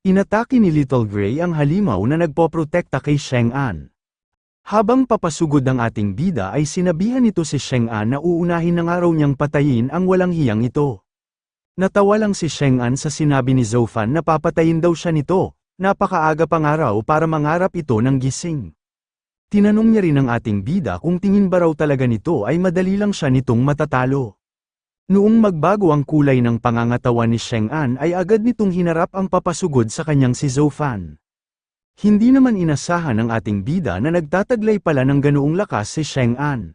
Inatake ni Little Gray ang halimaw na nagpoprotekta kay Chang'an. Habang papasugod ang ating bida ay sinabihan nito si Chang'an na uunahin ng araw niyang patayin ang walang hiyang ito. Natawa lang si Chang'an sa sinabi ni Zhou Fan na papatayin daw siya nito, napakaaga pang araw para mangarap ito ng gising. Tinanong niya rin ang ating bida kung tingin ba raw talaga nito ay madali lang siya nitong matatalo. Noong magbago ang kulay ng pangangatawan ni Chang'an ay agad nitong hinarap ang papasugod sa kanyang si Zhou Fan. Hindi naman inasahan ng ating bida na nagtataglay pala ng ganoong lakas si Chang'an.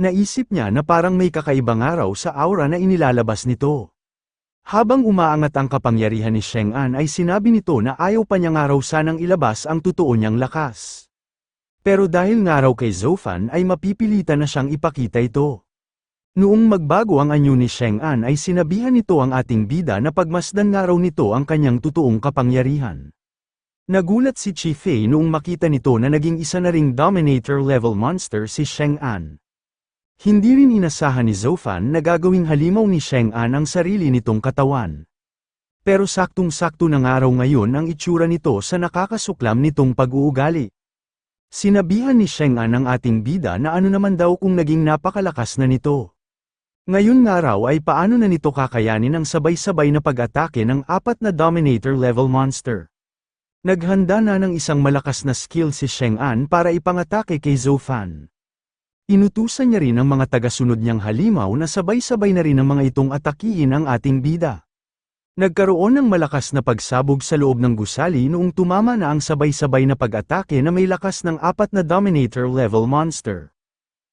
Naisip niya na parang may kakaibang araw sa aura na inilalabas nito. Habang umaangat ang kapangyarihan ni Chang'an ay sinabi nito na ayaw pa niyang araw sanang ilabas ang totoo niyang lakas. Pero dahil nga raw kay Zhou Fan ay mapipilitan na siyang ipakita ito. Noong magbago ang anyo ni Chang'an ay sinabihan nito ang ating bida na pagmasdan nga raw nito ang kanyang totoong kapangyarihan. Nagulat si Chi Fei noong makita nito na naging isa na ring Dominator-level monster si Chang'an. Hindi rin inasahan ni Zhou Fan na gagawing halimaw ni Chang'an ang sarili nitong katawan. Pero saktong-sakto na nga raw ngayon ang itsura nito sa nakakasuklam nitong pag-uugali. Sinabihan ni Chang'an ang ating bida na ano naman daw kung naging napakalakas na nito. Ngayon nga raw ay paano na nito kakayanin ang sabay-sabay na pag-atake ng 4 na Dominator-level monster. Naghanda na ng isang malakas na skill si Chang'an para ipangatake kay Zhou Fan. Inutusan niya rin ang mga tagasunod niyang halimaw na sabay-sabay na rin ang mga itong atakihin ang ating bida. Nagkaroon ng malakas na pagsabog sa loob ng gusali noong tumama na ang sabay-sabay na pag-atake na may lakas ng 4 na Dominator-level monster.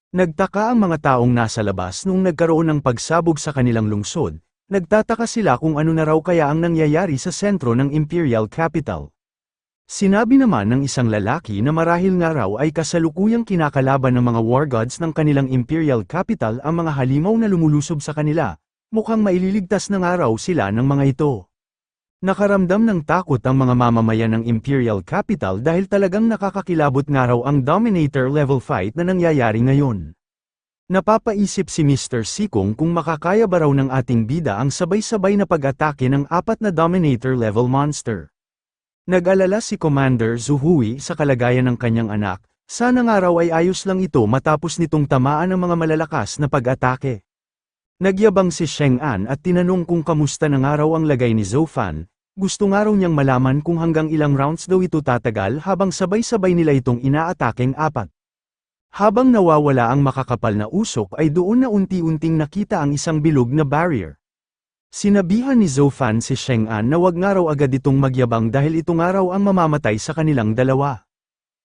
Nagtaka ang mga taong nasa labas noong nagkaroon ng pagsabog sa kanilang lungsod, nagtataka sila kung ano na raw kaya ang nangyayari sa sentro ng Imperial Capital. Sinabi naman ng isang lalaki na marahil nga raw ay kasalukuyang kinakalaban ng mga war gods ng kanilang Imperial Capital ang mga halimaw na lumulusob sa kanila, mukhang maililigtas na nga raw sila ng mga ito. Nakaramdam ng takot ang mga mamamayan ng Imperial Capital dahil talagang nakakakilabot nga raw ang Dominator-level fight na nangyayari ngayon. Napapaisip si Mr. Sikong kung makakaya ba raw ng ating bida ang sabay-sabay na pag-atake ng 4 na Dominator-level monster. Nag-alala si Commander Zhu Hui sa kalagayan ng kanyang anak, sana nga raw ay ayos lang ito matapos nitong tamaan ng mga malalakas na pag-atake. Nagyabang si Chang'an at tinanong kung kamusta na nga raw ang lagay ni Zhou Fan, gusto nga raw niyang malaman kung hanggang ilang rounds daw ito tatagal habang sabay-sabay nila itong inaatakeng 4. Habang nawawala ang makakapal na usok ay doon na unti-unting nakita ang isang bilog na barrier. Sinabihan ni Zhou Fan si Chang'an na wag nga raw agad itong magyabang dahil ito nga raw ang mamamatay sa kanilang dalawa.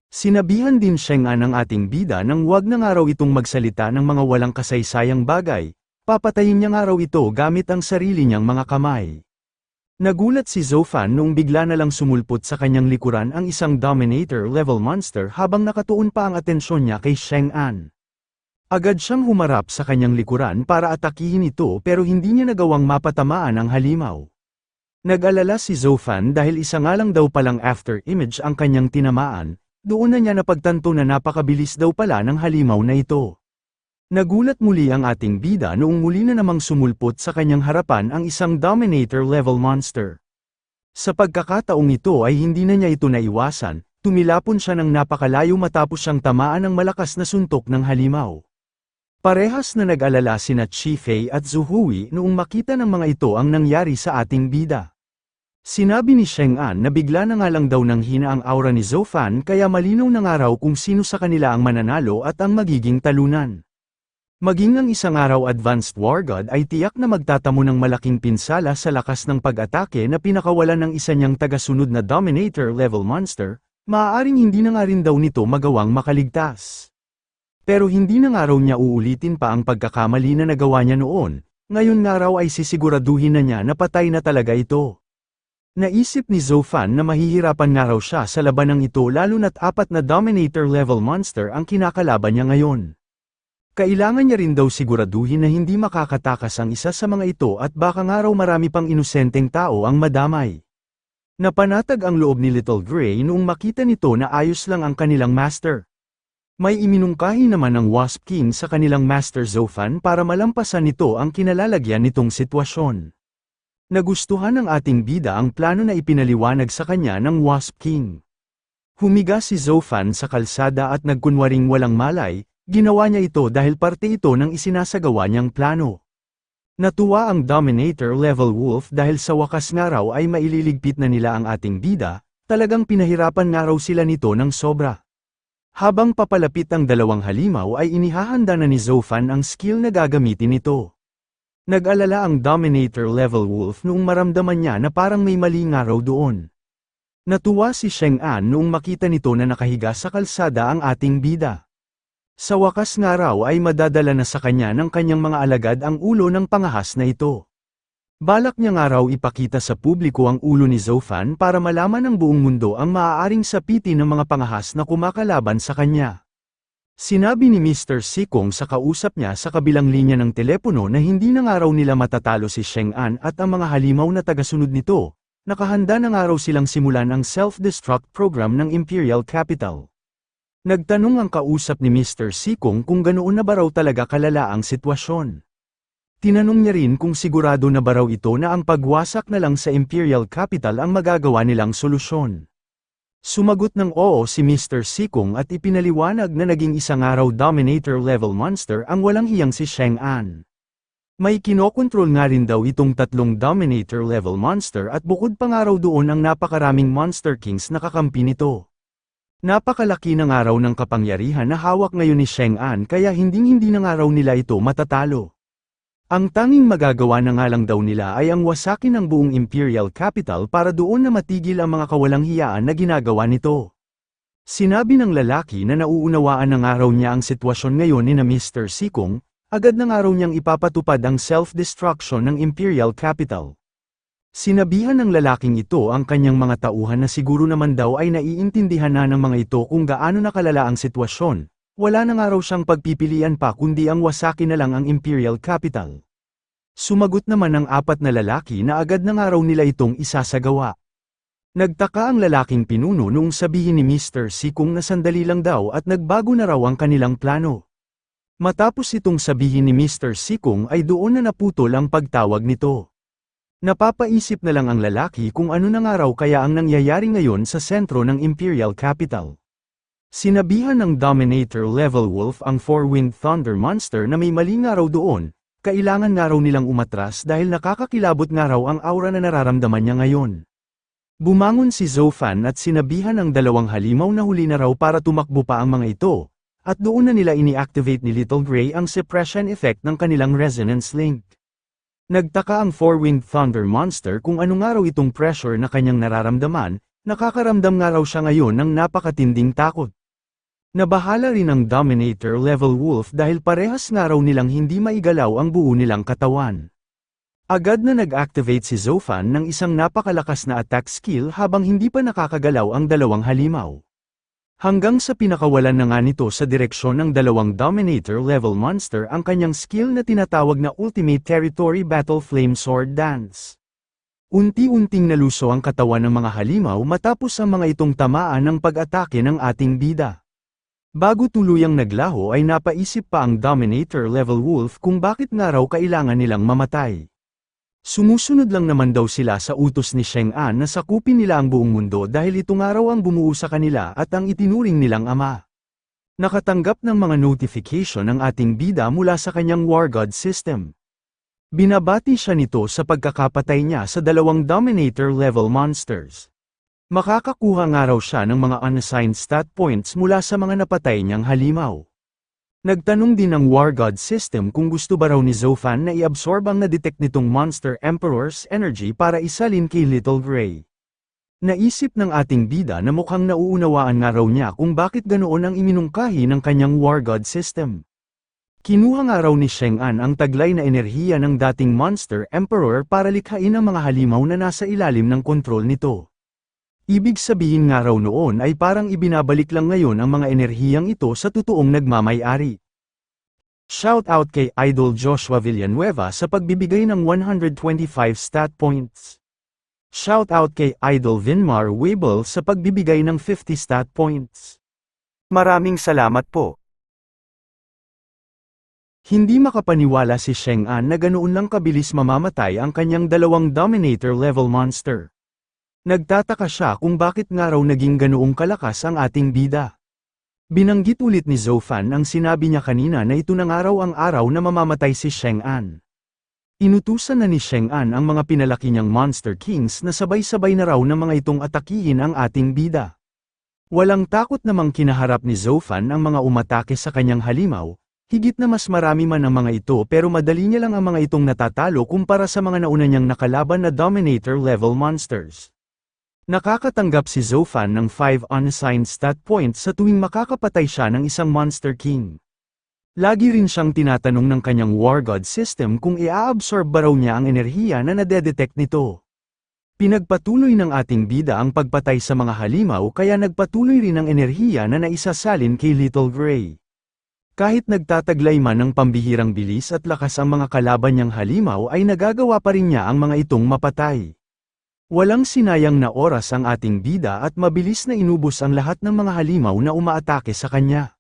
Sinabihan din Chang'an ng ating bida nang wag na nga raw itong magsalita ng mga walang kasaysayang bagay. Papatayin niya nga raw ito gamit ang sarili niyang mga kamay. Nagulat si Zhou Fan noong bigla na lang sumulpot sa kanyang likuran ang isang Dominator-level monster habang nakatuon pa ang atensyon niya kay Chang'an. Agad siyang humarap sa kanyang likuran para atakihin ito pero hindi niya nagawang mapatamaan ang halimaw. Nag-alala si Zhou Fan dahil isa nga lang daw palang after image ang kanyang tinamaan, doon na niya napagtanto na napakabilis daw pala ng halimaw na ito. Nagulat muli ang ating bida noong muli na namang sumulpot sa kanyang harapan ang isang Dominator-level monster. Sa pagkakataong ito ay hindi na niya ito naiwasan, tumilapon siya ng napakalayo matapos siyang tamaan ng malakas na suntok ng halimaw. Parehas na nag-alala sina Chi Fei at Zhu Hui noong makita ng mga ito ang nangyari sa ating bida. Sinabi ni Chang'an na bigla na nga lang daw nang hina ang aura ni Zhou Fan kaya malinaw na nga raw kung sino sa kanila ang mananalo at ang magiging talunan. Maging ang isang araw advanced war god ay tiyak na magtatamo ng malaking pinsala sa lakas ng pag-atake na pinakawalan ng isa niyang tagasunod na Dominator-level monster, maaaring hindi na nga rin daw nito magawang makaligtas. Pero hindi na nga raw niya uulitin pa ang pagkakamali na nagawa niya noon, ngayon nga raw ay sisiguraduhin na niya na patay na talaga ito. Naisip ni Zhou Fan na mahihirapan nga raw siya sa labanang ito lalo na't 4 na Dominator-level monster ang kinakalaban niya ngayon. Kailangan niya rin daw siguraduhin na hindi makakatakas ang isa sa mga ito at baka nga raw marami pang inosenteng tao ang madamay. Napanatag ang loob ni Little Gray noong makita nito na ayos lang ang kanilang master. May iminungkahi naman ng Wasp King sa kanilang Master Zhou Fan para malampasan nito ang kinalalagyan nitong sitwasyon. Nagustuhan ng ating bida ang plano na ipinaliwanag sa kanya ng Wasp King. Humiga si Zofan sa kalsada at nagkunwaring walang malay, ginawa niya ito dahil parte ito ng isinasagawa niyang plano. Natuwa ang Dominator-level wolf dahil sa wakas nga raw ay maililigpit na nila ang ating bida, talagang pinahirapan nga raw sila nito ng sobra. Habang papalapit ang dalawang halimaw ay inihahanda na ni Zofan ang skill na gagamitin nito. Nag-alala ang Dominator-level wolf noong maramdaman niya na parang may mali nga raw doon. Natuwa si Chang'an noong makita nito na nakahiga sa kalsada ang ating bida. Sa wakas nga raw ay madadala na sa kanya ng kanyang mga alagad ang ulo ng pangahas na ito. Balak niya nga raw ipakita sa publiko ang ulo ni Zofan para malaman ng buong mundo ang maaaring sapitin ng mga pangahas na kumakalaban sa kanya. Sinabi ni Mr. Sikong sa kausap niya sa kabilang linya ng telepono na hindi na nga raw nila matatalo si Chang'an at ang mga halimaw na tagasunod nito. Nakahanda na nga raw silang simulan ang self-destruct program ng Imperial Capital. Nagtanong ang kausap ni Mr. Sikong kung ganoon na ba raw talaga kalala ang sitwasyon. Tinanong niya rin kung sigurado na ba raw ito na ang pagwasak na lang sa Imperial Capital ang magagawa nilang solusyon. Sumagot ng oo si Mr. Sikong at ipinaliwanag na naging isang araw Dominator-level monster ang walang hiyang si Chang'an. May kinokontrol nga rin daw itong tatlong Dominator-level monster at bukod pa nga raw doon ang napakaraming Monster Kings na kakampi nito. Napakalaki na nga raw ng kapangyarihan na hawak ngayon ni Chang'an kaya hindi na nga raw nila ito matatalo. Ang tanging magagawa na nga lang daw nila ay ang wasakin ang buong Imperial Capital para doon na matigil ang mga kawalang hiyaan na ginagawa nito. Sinabi ng lalaki na nauunawaan na nga raw niya ang sitwasyon ngayon ni na Mr. Sikong, agad na nga raw niyang ipapatupad ang self-destruction ng Imperial Capital. Sinabihan ng lalaking ito ang kanyang mga tauhan na siguro naman daw ay naiintindihan na ng mga ito kung gaano nakalala ang sitwasyon, wala na nga raw siyang pagpipilian pa kundi ang wasakin na lang ang Imperial Capital. Sumagot naman ang apat na lalaki na agad na nga raw nila itong isasagawa. Nagtaka ang lalaking pinuno noong sabihin ni Mr. Sikong na sandali lang daw at nagbago na raw ang kanilang plano. Matapos itong sabihin ni Mr. Sikong ay doon na naputol ang pagtawag nito. Napapaisip na lang ang lalaki kung ano na nga raw kaya ang nangyayari ngayon sa sentro ng Imperial Capital. Sinabihan ng Dominator-level wolf ang Four-Winged Thunder Monster na may mali nga raw doon, kailangan nga raw nilang umatras dahil nakakakilabot nga raw ang aura na nararamdaman niya ngayon. Bumangon si Zofan at sinabihan ang dalawang halimaw na huli na raw para tumakbo pa ang mga ito. At doon na nila ini-activate ni Little Gray ang suppression effect ng kanilang resonance link. Nagtaka ang Four-Winged Thunder Monster kung ano nga raw itong pressure na kanyang nararamdaman, nakakaramdam nga raw siya ngayon ng napakatinding takot. Nabahala rin ang Dominator-level wolf dahil parehas nga raw nilang hindi maigalaw ang buo nilang katawan. Agad na nag-activate si Zofan ng isang napakalakas na attack skill habang hindi pa nakakagalaw ang dalawang halimaw. Hanggang sa pinakawalan na nga nito sa direksyon ng dalawang Dominator-level monster ang kanyang skill na tinatawag na Ultimate Territory Battle Flame Sword Dance. Unti-unting naluso ang katawan ng mga halimaw matapos ang mga itong tamaan ng pag-atake ng ating bida. Bago tuluyang naglaho ay napaisip pa ang Dominator-level wolf kung bakit nga raw kailangan nilang mamatay. Sumusunod lang naman daw sila sa utos ni Chang'an na sakupin nila ang buong mundo dahil ito nga raw ang bumuo sa kanila at ang itinuring nilang ama. Nakatanggap ng mga notification ang ating bida mula sa kanyang War God system. Binabati siya nito sa pagkakapatay niya sa dalawang Dominator-level monsters. Makakakuha nga raw siya ng mga unassigned stat points mula sa mga napatay niyang halimaw. Nagtanong din ang War God system kung gusto ba raw ni Zofan na i-absorb ang na-detect nitong Monster Emperor's energy para isalin kay Little Gray. Naisip ng ating bida na mukhang nauunawaan nga raw niya kung bakit ganoon ang iminungkahi ng kanyang War God system. Kinuha nga raw ni Chang'an ang taglay na enerhiya ng dating Monster Emperor para likhain ang mga halimaw na nasa ilalim ng kontrol nito. Ibig sabihin nga raw noon ay parang ibinabalik lang ngayon ang mga enerhiyang ito sa totoong nagmamay-ari. Shoutout kay Idol Joshua Villanueva sa pagbibigay ng 125 stat points. Shoutout kay Idol Vinmar Weibel sa pagbibigay ng 50 stat points. Maraming salamat po. Hindi makapaniwala si Chang'an na ganoon lang kabilis mamamatay ang kanyang dalawang Dominator-level monster. Nagtataka siya kung bakit nga raw naging ganoong kalakas ang ating bida. Binanggit ulit ni Zofan ang sinabi niya kanina na ito na nga raw ang araw na mamamatay si Chang'an. Inutusan na ni Chang'an ang mga pinalaki niyang Monster Kings na sabay-sabay na raw ng mga itong atakihin ang ating bida. Walang takot namang kinaharap ni Zofan ang mga umatake sa kanyang halimaw, higit na mas marami man ang mga ito pero madali niya lang ang mga itong natatalo kumpara sa mga nauna niyang nakalaban na Dominator-level monsters. Nakakatanggap si Zofan ng 5 unassigned stat points sa tuwing makakapatay siya ng isang Monster King. Lagi rin siyang tinatanong ng kanyang War God system kung i-absorb ba raw niya ang enerhiya na nadedetect nito. Pinagpatuloy ng ating bida ang pagpatay sa mga halimaw kaya nagpatuloy rin ang enerhiya na naisasalin kay Little Gray. Kahit nagtataglay man ng pambihirang bilis at lakas ang mga kalaban niyang halimaw ay nagagawa pa rin niya ang mga itong mapatay. Walang sinayang na oras ang ating bida at mabilis na inubos ang lahat ng mga halimaw na umaatake sa kanya.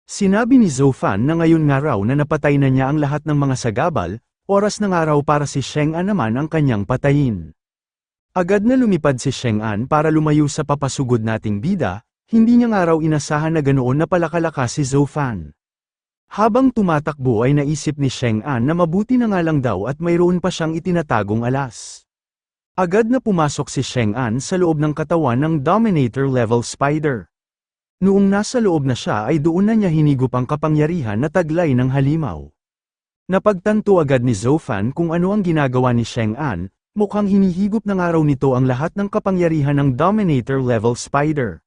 Sinabi ni Zofan na ngayon nga raw na napatay na niya ang lahat ng mga sagabal, oras na nga raw para si Chang'an naman ang kanyang patayin. Agad na lumipad si Chang'an para lumayo sa papasugod nating bida, hindi niya nga raw inasahan na ganoon na palakalakas si Zofan. Habang tumatakbo ay naisip ni Chang'an na mabuti na nga lang daw at mayroon pa siyang itinatagong alas. Agad na pumasok si Chang'an sa loob ng katawan ng Dominator-level spider. Noong nasa loob na siya ay doon na niya hinigop ang kapangyarihan na taglay ng halimaw. Napagtanto agad ni Zofan kung ano ang ginagawa ni Chang'an, mukhang hinihigop ng araw nito ang lahat ng kapangyarihan ng Dominator-level spider.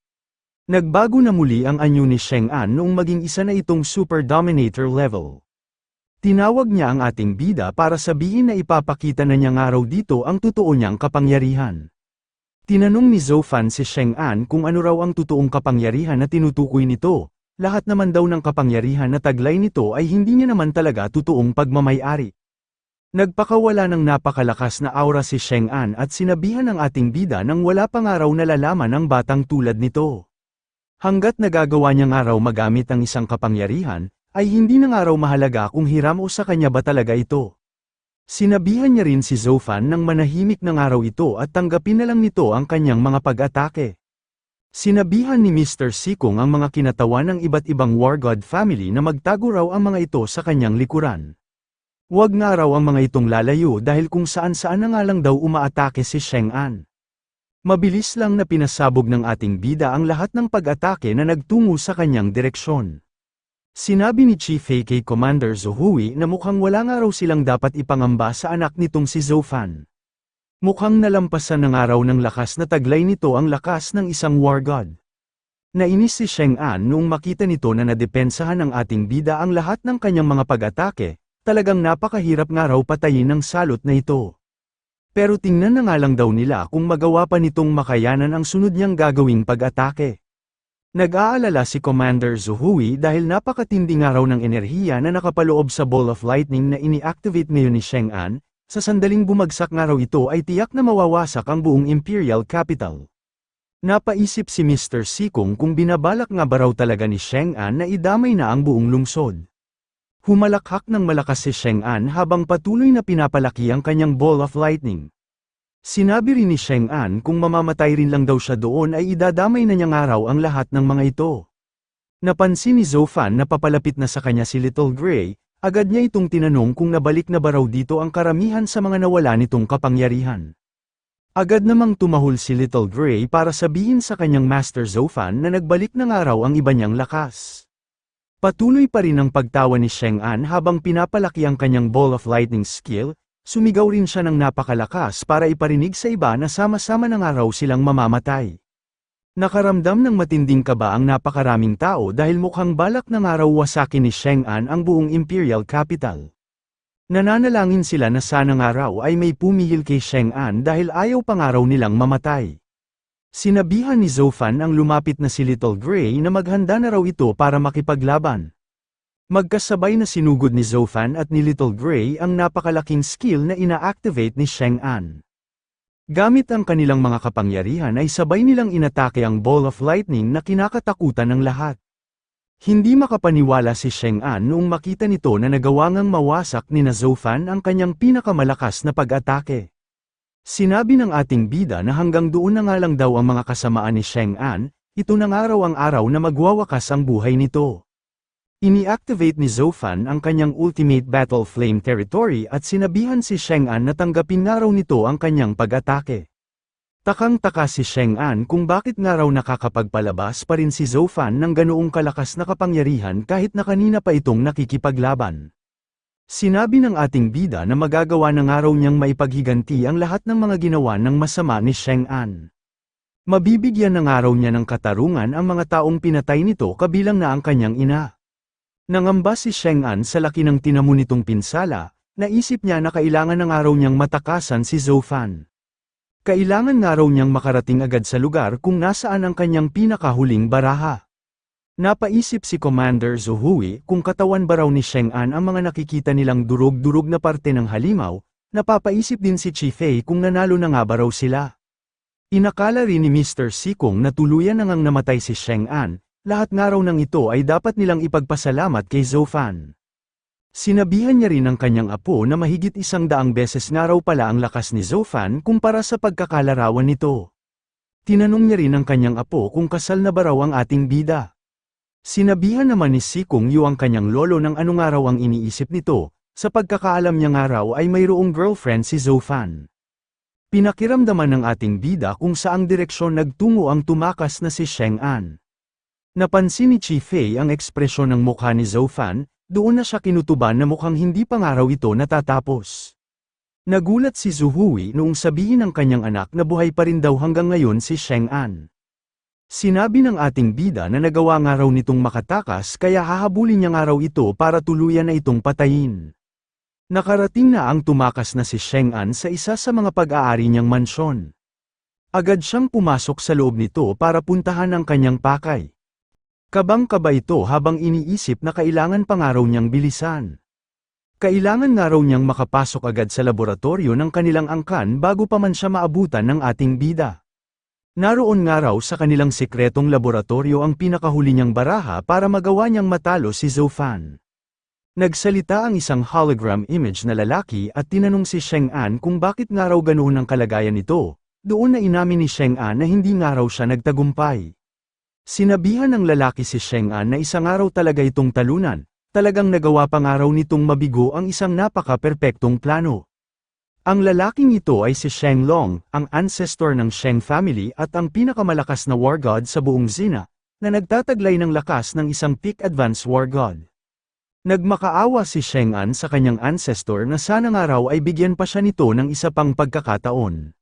Nagbago na muli ang anyo ni Chang'an noong maging isa na itong Super Dominator level. Tinawag niya ang ating bida para sabihin na ipapakita na niya nga raw dito ang totoo niyang kapangyarihan. Tinanong ni Zofan si Chang'an kung ano raw ang totoong kapangyarihan na tinutukoy nito, lahat naman daw ng kapangyarihan na taglay nito ay hindi niya naman talaga totoong pagmamay-ari. Nagpakawala ng napakalakas na aura si Chang'an at sinabihan ng ating bida nang wala pa nga raw nalalaman ang batang tulad nito. Hanggat nagagawa niya nga raw magamit ang isang kapangyarihan, ay hindi na nga raw mahalaga kung hiram o sa kanya ba talaga ito. Sinabihan niya rin si Zofan nang manahimik na nga raw ito at tanggapin na lang nito ang kanyang mga pag-atake. Sinabihan ni Mr. Sikong ang mga kinatawan ng iba't ibang War God family na magtago raw ang mga ito sa kanyang likuran. Huwag nga raw ang mga itong lalayo dahil kung saan-saan na nga lang daw umaatake si Chang'an. Mabilis lang na pinasabog ng ating bida ang lahat ng pag-atake na nagtungo sa kanyang direksyon. Sinabi ni Chief AK Commander Zohui na mukhang wala nga raw silang dapat ipangamba sa anak nitong si Zofan. Mukhang nalampasan na nga raw ng lakas na taglay nito ang lakas ng isang War God. Nainis si Chang'an noong makita nito na nadepensahan ng ating bida ang lahat ng kanyang mga pag-atake, talagang napakahirap nga raw patayin ng salot na ito. Pero tingnan na nga lang daw nila kung magawa pa nitong makayanan ang sunod niyang gagawing pag-atake. Nag-aalala si Commander Zohui dahil napakatindi nga raw ng enerhiya na nakapaloob sa Ball of Lightning na ini-activate ngayon ni Chang'an, sa sandaling bumagsak nga raw ito ay tiyak na mawawasak ang buong Imperial Capital. Napaisip si Mr. Sikong kung binabalak nga ba raw talaga ni Chang'an na idamay na ang buong lungsod. Humalakhak ng malakas si Chang'an habang patuloy na pinapalaki ang kanyang Ball of Lightning. Sinabi rin ni Chang'an kung mamamatay rin lang daw siya doon ay idadamay na niya nga raw ang lahat ng mga ito. Napansin ni Zofan na papalapit na sa kanya si Little Gray, agad niya itong tinanong kung nabalik na ba raw dito ang karamihan sa mga nawala nitong kapangyarihan. Agad namang tumahol si Little Gray para sabihin sa kanyang Master Zofan na nagbalik na nga raw ang iba niyang lakas. Patuloy pa rin ang pagtawa ni Chang'an habang pinapalaki ang kanyang Ball of Lightning skill. Sumigaw rin siya ng napakalakas para iparinig sa iba na sama-sama na nga raw silang mamamatay. Nakaramdam ng matinding kaba ang napakaraming tao dahil mukhang balak na nga raw wasakin ni Chang'an ang buong Imperial Capital. Nananalangin sila na sana nga raw ay may pumihil kay Chang'an dahil ayaw pa nga raw nilang mamatay. Sinabihan ni Zofan ang lumapit na si Little Gray na maghanda na raw ito para makipaglaban. Magkasabay na sinugod ni Zofan at ni Little Gray ang napakalaking skill na ina-activate ni Chang'an. Gamit ang kanilang mga kapangyarihan ay sabay nilang inatake ang Ball of Lightning na kinakatakutan ng lahat. Hindi makapaniwala si Sheng An noong makita nito na nagawa ngang mawasak ni na Zoufan ang kanyang pinakamalakas na pag-atake. Sinabi ng ating bida na hanggang doon na nga lang daw ang mga kasamaan ni Sheng An, ito na nga raw ang araw na magwawakas ang buhay nito. Ini-activate ni Zoufan ang kanyang Ultimate Battle Flame Territory at sinabihan si Sheng An na tanggapin nga raw nito ang kanyang pag-atake. Takang-taka si Sheng An kung bakit nga raw nakakapagpalabas pa rin si Zoufan ng ganoong kalakas na kapangyarihan kahit na kanina pa itong nakikipaglaban. Sinabi ng ating bida na magagawa na nga raw niyang maipaghiganti ang lahat ng mga ginawa ng masama ni Sheng An. Mabibigyan na nga raw niya ng katarungan ang mga taong pinatay nito kabilang na ang kanyang ina. Nangamba si Sheng An sa laki ng tinamo nitong pinsala, naisip niya na kailangan na nga raw niyang matakasan si Zoufan. Kailangan nga raw niyang makarating agad sa lugar kung nasaan ang kanyang pinakahuling baraha. Napaisip si Commander Zuhui kung katawan ba raw ni Sheng An ang mga nakikita nilang durog-durog na parte ng halimaw, napapaisip din si Chi Fei kung nanalo na nga ba raw sila. Inakala rin ni Mr. Sikong na tuluyan na ngang namatay si Sheng An, lahat nga raw ng ito ay dapat nilang ipagpasalamat kay Zoufan. Sinabihan niya rin ang kanyang apo na mahigit 100 beses nga raw pala ang lakas ni Zoufan kumpara sa pagkakalarawan nito. Tinanong niya rin ang kanyang apo kung kasal na ba raw ang ating bida. Sinabihan naman ni Sikong Yu ang kanyang lolo ng ano nga raw ang iniisip nito, sa pagkakaalam niya nga raw ay mayroong girlfriend si Zoufan. Pinakiramdaman ng ating bida kung saang direksyon nagtungo ang tumakas na si Sheng An. Napansin ni Chi Fei ang ekspresyon ng mukha ni Zoufan, doon na siya kinutuban na mukhang hindi pa nga raw ito natatapos. Nagulat si Zuhui noong sabihin ng kanyang anak na buhay pa rin daw hanggang ngayon si Sheng An. Sinabi ng ating bida na nagawa nga raw nitong makatakas kaya hahabulin niya nga raw ito para tuluyan na itong patayin. Nakarating na ang tumakas na si Sheng An sa isa sa mga pag-aari niyang mansyon. Agad siyang pumasok sa loob nito para puntahan ang kanyang pakay. Kabang-kaba ito habang iniisip na kailangan pa nga raw niyang bilisan. Kailangan nga raw niyang makapasok agad sa laboratorio ng kanilang angkan bago pa man siya maabutan ng ating bida. Naroon nga raw sa kanilang sikretong laboratorio ang pinakahuli niyang baraha para magawa niyang matalo si Zoufan. Nagsalita ang isang hologram image na lalaki at tinanong si Sheng An kung bakit nga raw ganoon ang kalagayan nito. Doon na inamin ni Sheng An na hindi nga raw siya nagtagumpay. Sinabihan ng lalaki si Sheng An na isang araw talaga itong talunan, talagang nagawa pa nga raw nitong mabigo ang isang napaka-perpektong plano. Ang lalaking ito ay si Sheng Long, ang ancestor ng Sheng family at ang pinakamalakas na war god sa buong Xina, na nagtataglay ng lakas ng isang peak advanced war god. Nagmakaawa si Sheng An sa kanyang ancestor na sana nga raw ay bigyan pa siya nito ng isa pang pagkakataon.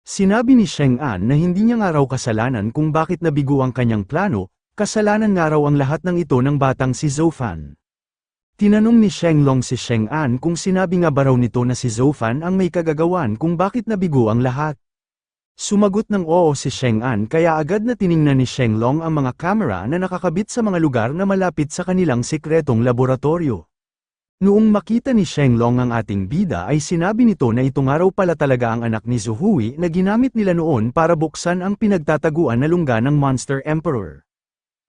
Sinabi ni Sheng An na hindi niya nga raw kasalanan kung bakit nabigo ang kanyang plano, kasalanan nga raw ang lahat ng ito ng batang si Zoufan. Tinanong ni Sheng Long si Sheng An kung sinabi nga ba raw nito na si Zoufan ang may kagagawan kung bakit nabigo ang lahat. Sumagot ng oo si Sheng An kaya agad na tiningnan ni Sheng Long ang mga kamera na nakakabit sa mga lugar na malapit sa kanilang sikretong laboratorio. Noong makita ni Sheng Long ang ating bida ay sinabi nito na ito nga raw pala talaga ang anak ni Zuhui na ginamit nila noon para buksan ang pinagtataguan na lungga ng Monster Emperor.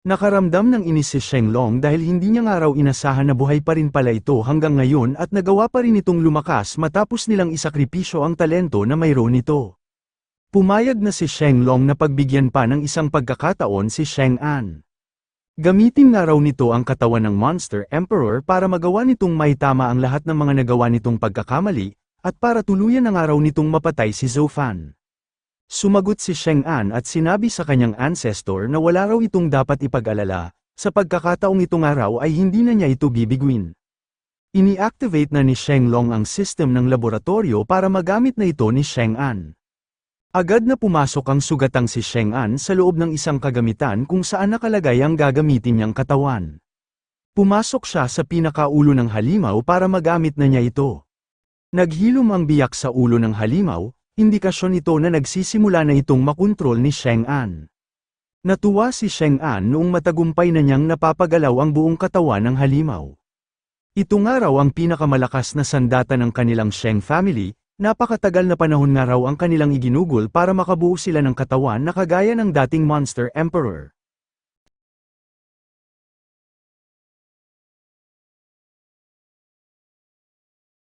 Nakaramdam ng inis si Sheng Long dahil hindi niya nga raw inasahan na buhay pa rin pala ito hanggang ngayon at nagawa pa rin itong lumakas matapos nilang isakripisyo ang talento na mayroon nito. Pumayag na si Sheng Long na pagbigyan pa ng isang pagkakataon si Sheng An. Gamitin nga raw nito ang katawan ng Monster Emperor para magawa nitong maitama ang lahat ng mga nagawa nitong pagkakamali, at para tuluyan na nga raw nitong mapatay si Zoufan. Sumagot si Sheng An at sinabi sa kanyang ancestor na wala raw itong dapat ipag-alala, sa pagkakataong ito nga raw ay hindi na niya ito bibiguin. Ini-activate na ni Sheng Long ang system ng laboratorio para magamit na ito ni Sheng An. Agad na pumasok ang sugatang si Sheng An sa loob ng isang kagamitan kung saan nakalagay ang gagamitin niyang katawan. Pumasok siya sa pinakaulo ng halimaw para magamit na niya ito. Naghilom ang biyak sa ulo ng halimaw, indikasyon ito na nagsisimula na itong makontrol ni Sheng An. Natuwa si Sheng An noong matagumpay na niyang napapagalaw ang buong katawan ng halimaw. Ito nga raw ang pinakamalakas na sandata ng kanilang Sheng family. Napakatagal na panahon nga raw ang kanilang iginugol para makabuo sila ng katawan na kagaya ng dating Monster Emperor.